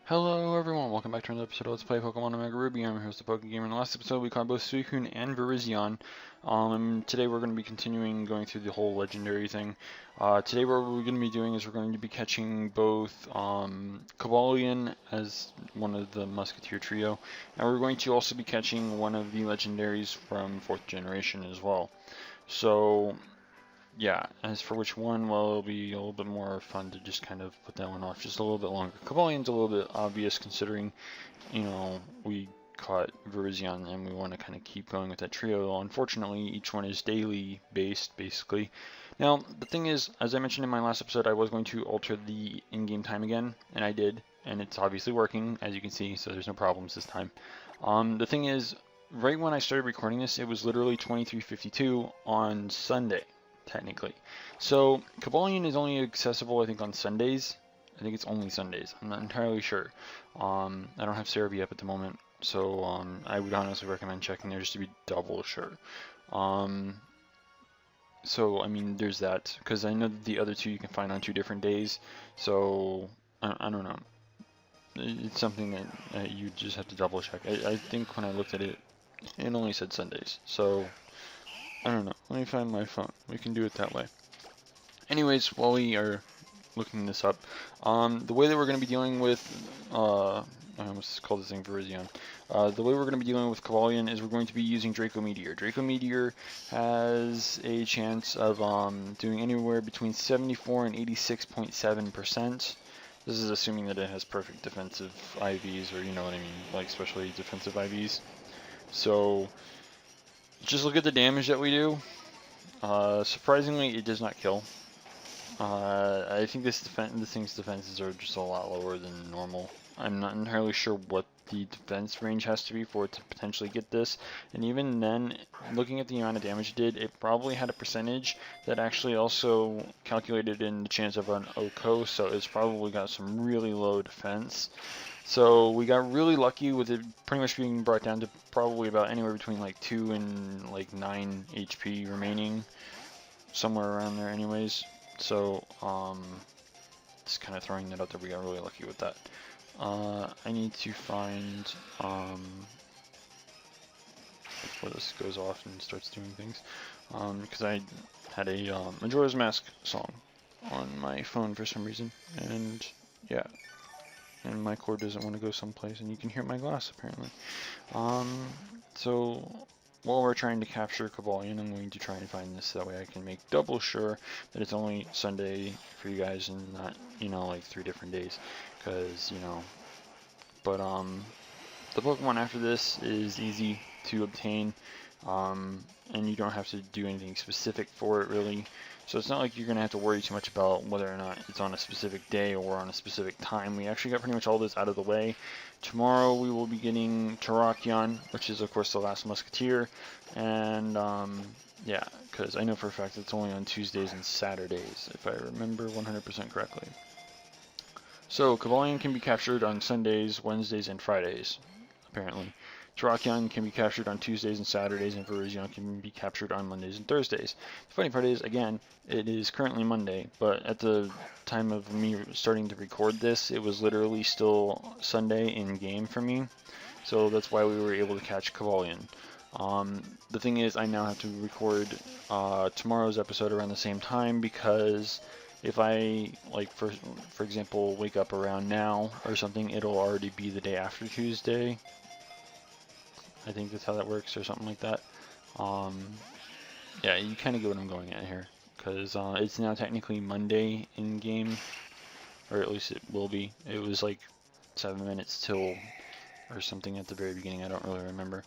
Hello everyone, welcome back to another episode of Let's Play Pokemon Omega Ruby. I'm your host, the Pokegamer. In the last episode, we caught both Suicune and Virizion. And today we're going to be continuing going through the whole legendary thing. Today what we're going to be doing is we're going to be catching both Cobalion as one of the Musketeer trio, and we're going to also be catching one of the legendaries from 4th generation as well. So, yeah, as for which one, well, it'll be a little bit more fun to just kind of put that one off just a little bit longer. Cobalion's a little bit obvious considering, we caught Virizion and we want to kind of keep going with that trio. Unfortunately, each one is daily based, basically. Now, the thing is, as I mentioned in my last episode, I was going to alter the in-game time again, and I did, and it's obviously working, as you can see, so there's no problems this time. The thing is, right when I started recording this, it was literally 23:52 on Sunday. Technically. So, Cobalion is only accessible, I think, on Sundays. I think it's only Sundays. I'm not entirely sure. I don't have Cerebi up at the moment, so I would honestly recommend checking there just to be double sure. So, I mean, there's that, because I know that the other two you can find on 2 different days, so I don't know. It's something that you just have to double check. I think when I looked at it, it only said Sundays, so I don't know. Let me find my phone. We can do it that way. Anyways, while we are looking this up, the way that we're going to be dealing with, I almost called this thing Virizion. The way we're going to be dealing with Cobalion is we're going to be using Draco Meteor. Draco Meteor has a chance of doing anywhere between 74 and 86.7%. This is assuming that it has perfect defensive IVs, or you know what I mean, like especially defensive IVs. So, just look at the damage that we do. Surprisingly, it does not kill. I think this thing's defenses are just a lot lower than normal. I'm not entirely sure what the defense range has to be for it to potentially get this. And even then, looking at the amount of damage it did, it probably had a percentage that actually also calculated in the chance of an OHKO, so it's probably got some really low defense. So we got really lucky with it pretty much being brought down to probably about anywhere between like 2 and like 9 HP remaining, somewhere around there anyways. So just kind of throwing that out there, we got really lucky with that. I need to find, before this goes off and starts doing things, because I had a Majora's Mask song on my phone for some reason, and yeah. And my cord doesn't want to go someplace, and you can hear my glass apparently. So while we're trying to capture Cobalion, I'm going to try and find this so that way I can make double sure that it's only Sunday for you guys and not, like 3 different days. Because, but the Pokemon after this is easy to obtain, and you don't have to do anything specific for it really. So it's not like you're going to have to worry too much about whether or not it's on a specific day or on a specific time. We actually got pretty much all this out of the way. Tomorrow we will be getting Terrakion, which is of course the last Musketeer. And yeah, because I know for a fact it's only on Tuesdays and Saturdays, if I remember 100% correctly. So Cobalion can be captured on Sundays, Wednesdays, and Fridays, apparently. Terrakion can be captured on Tuesdays and Saturdays, and Virizion can be captured on Mondays and Thursdays. The funny part is, again, it is currently Monday, but at the time of me starting to record this, it was literally still Sunday in-game for me, so that's why we were able to catch Cobalion. The thing is, I now have to record tomorrow's episode around the same time, because if I, like, for example, wake up around now or something, it'll already be the day after Tuesday. I think that's how that works, or something like that. Yeah, you kind of get what I'm going at here, because it's now technically Monday in-game, or at least it will be. It was like 7 minutes till, or something at the very beginning, I don't really remember.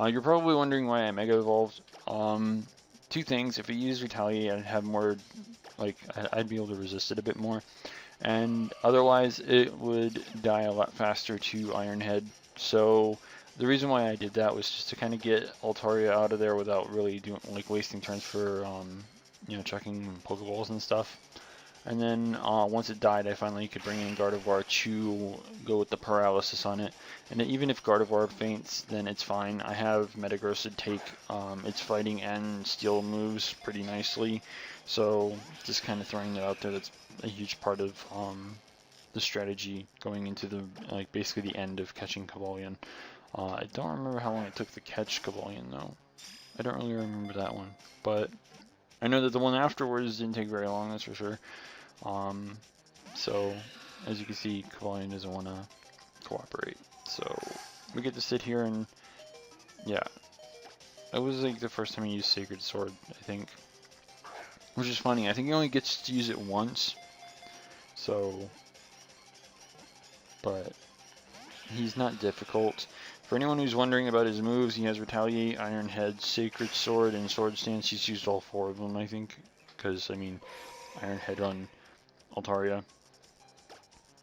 You're probably wondering why I Mega Evolved. 2 things: if it used Retaliate, I'd have more, like, I'd be able to resist it a bit more, and otherwise it would die a lot faster to Iron Head. So the reason why I did that was just to kind of get Altaria out of there without really wasting turns for chucking Pokeballs and stuff. And then once it died, I finally could bring in Gardevoir to go with the paralysis on it. And even if Gardevoir faints, then it's fine. I have Metagross take its fighting and steel moves pretty nicely. So just kind of throwing that out there, that's a huge part of the strategy going into the like basically the end of catching Cobalion. I don't remember how long it took to catch Cobalion though. I don't really remember that one, but I know that the one afterwards didn't take very long, that's for sure. So as you can see, Cobalion doesn't want to cooperate. So we get to sit here and yeah, that was like the first time I used Sacred Sword, I think, which is funny. I think he only gets to use it once. So, but he's not difficult. For anyone who's wondering about his moves, he has Retaliate, Iron Head, Sacred Sword, and Sword Stance. He's used all 4 of them, I think, because, I mean, Iron Head on Altaria.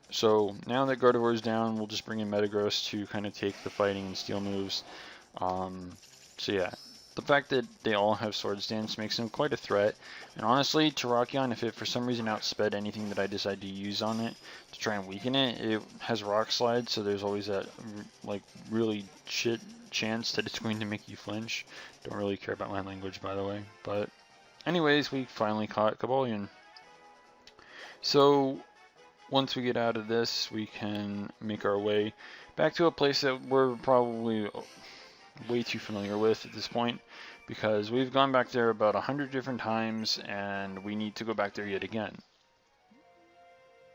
So, now that Gardevoir is down, we'll just bring in Metagross to kind of take the fighting and steel moves. So yeah, the fact that they all have Sword Stance makes them quite a threat. And honestly, Terrakion, if it for some reason outsped anything that I decide to use on it to try and weaken it, it has Rock Slide, so there's always that like really shit chance that it's going to make you flinch. Don't really care about my language, by the way. But anyways, we finally caught Cobalion. So once we get out of this, we can make our way back to a place that we're probably way too familiar with at this point, because we've gone back there about 100 different times and we need to go back there yet again.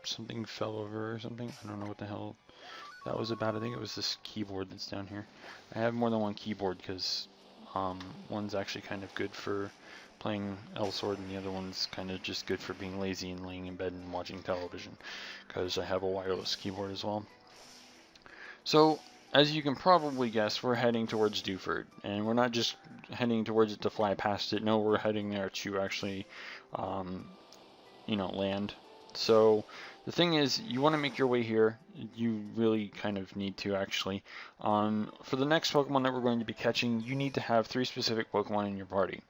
Something fell over or something. I don't know what the hell that was about. I think it was this keyboard that's down here. I have more than one keyboard because one's actually kind of good for playing L-Sword and the other one's kind of just good for being lazy and laying in bed and watching television, because I have a wireless keyboard as well. So as you can probably guess, we're heading towards Dewford, and we're not just heading towards it to fly past it. No, we're heading there to actually, you know, land. So the thing is, you want to make your way here. You really kind of need to actually. For the next Pokemon that we're going to be catching, you need to have 3 specific Pokemon in your party.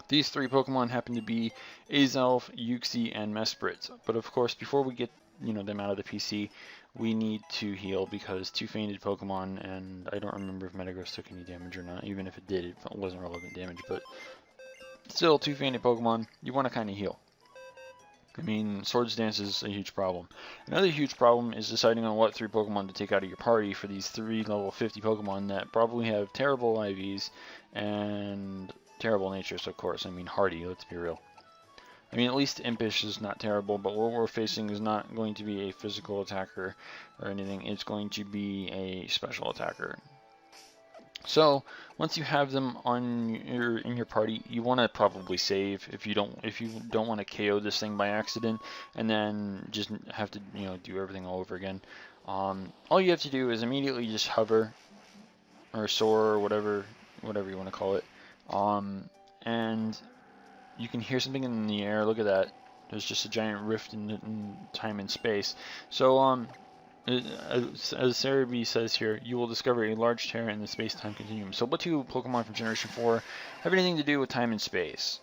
These 3 Pokemon happen to be Azelf, Uxie, and Mesprit. But of course, before we get them out of the PC, we need to heal because 2 fainted Pokemon, and I don't remember if Metagross took any damage or not. Even if it did, it wasn't relevant damage, but still, 2 fainted Pokemon, you want to kind of heal. I mean, Sword Dance is a huge problem. Another huge problem is deciding on what 3 Pokemon to take out of your party for these 3 level 50 Pokemon that probably have terrible IVs and terrible natures, of course. I mean, hardy, let's be real. I mean, at least Impish is not terrible, but what we're facing is not going to be a physical attacker or anything. It's going to be a special attacker. So once you have them in your party, you want to probably save if you don't want to KO this thing by accident and then just have to do everything all over again. All you have to do is immediately just hover or soar or whatever you want to call it, and you can hear something in the air. Look at that. There's just a giant rift in time and space. So, as Cerebi says here, you will discover a large tear in the space-time continuum. So what 2 Pokemon from Generation 4 have anything to do with time and space?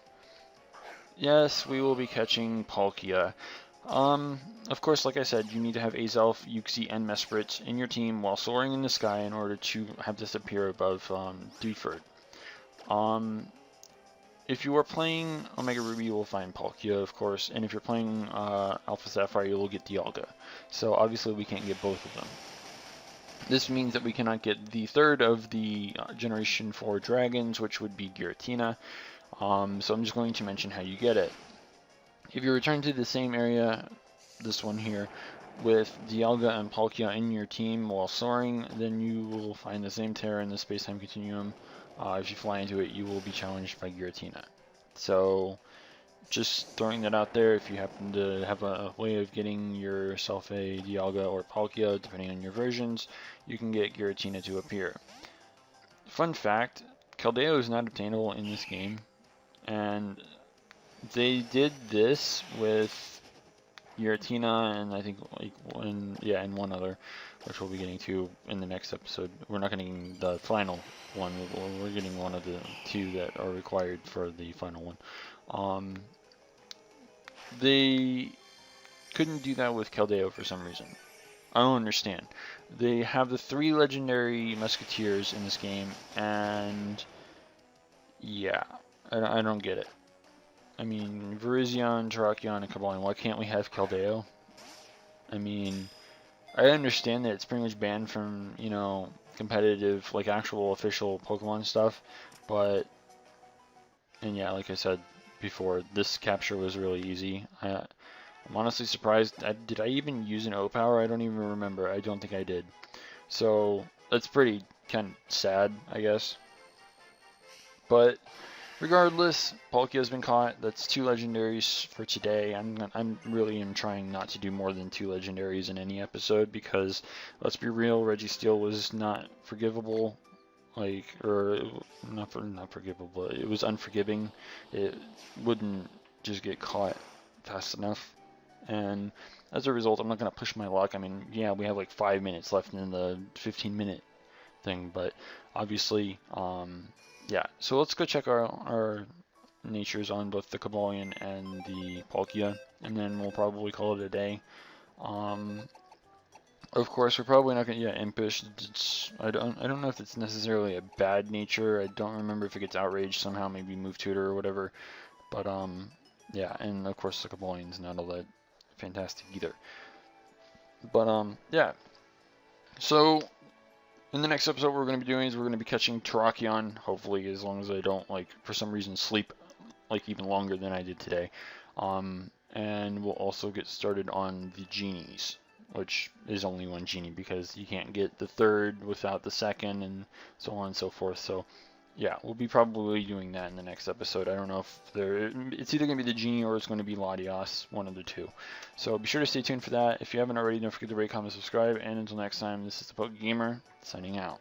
Yes, we will be catching Palkia. Of course, like I said, you need to have Azelf, Uxie, and Mesprit in your team while soaring in the sky in order to have this appear above Dewford. If you are playing Omega Ruby, you will find Palkia, of course, and if you're playing Alpha Sapphire, you will get Dialga. So obviously we can't get both of them. This means that we cannot get the 3rd of the Generation 4 Dragons, which would be Giratina. So I'm just going to mention how you get it. If you return to the same area, this one here, with Dialga and Palkia in your team while soaring, then you will find the same tear in the space-time continuum. If you fly into it, you will be challenged by Giratina. So, just throwing that out there, if you happen to have a way of getting yourself a Dialga or Palkia, depending on your versions, you can get Giratina to appear. Fun fact, Keldeo is not obtainable in this game, and they did this with Giratina and I think and one other, which we'll be getting to in the next episode. We're not getting the final one, we're getting one of the 2 that are required for the final one. They couldn't do that with Keldeo for some reason. I don't understand. They have the 3 legendary Musketeers in this game, and yeah, I don't get it. I mean, Virizion, Terrakion, and Cobalion, why can't we have Keldeo? I mean, I understand that it's pretty much banned from, you know, competitive, like actual official Pokemon stuff, but, and yeah, like I said before, this capture was really easy. I'm honestly surprised. Did I even use an O-Power? I don't even remember. I don't think I did. So that's pretty kind of sad, I guess. But regardless, Palkia has been caught. That's 2 legendaries for today. I'm really trying not to do more than 2 legendaries in any episode because, let's be real, Registeel was not forgivable. Like, or not forgivable. It was unforgiving. It wouldn't just get caught fast enough. And as a result, I'm not going to push my luck. I mean, yeah, we have like 5 minutes left in the 15-minute thing, but obviously, yeah. So let's go check our natures on both the Cobalion and the Palkia, and then we'll probably call it a day. Of course, we're probably not going to, yeah, Impish. I don't know if it's necessarily a bad nature. I don't remember if it gets outraged somehow, maybe move tutor or whatever. But yeah, and of course the Cobalion's not all that fantastic either. But yeah. So in the next episode, what we're going to be doing is we're going to be catching Terrakion, hopefully, as long as I don't, like, for some reason sleep, like, even longer than I did today. And we'll also get started on the genies, which is only 1 genie because you can't get the 3rd without the 2nd, and so on and so forth. So yeah, we'll be probably doing that in the next episode. I don't know if it's either going to be the genie or it's going to be Latios, one of the two. So be sure to stay tuned for that. If you haven't already, don't forget to rate, comment, subscribe, and until next time, this is the Poke Gamer, signing out.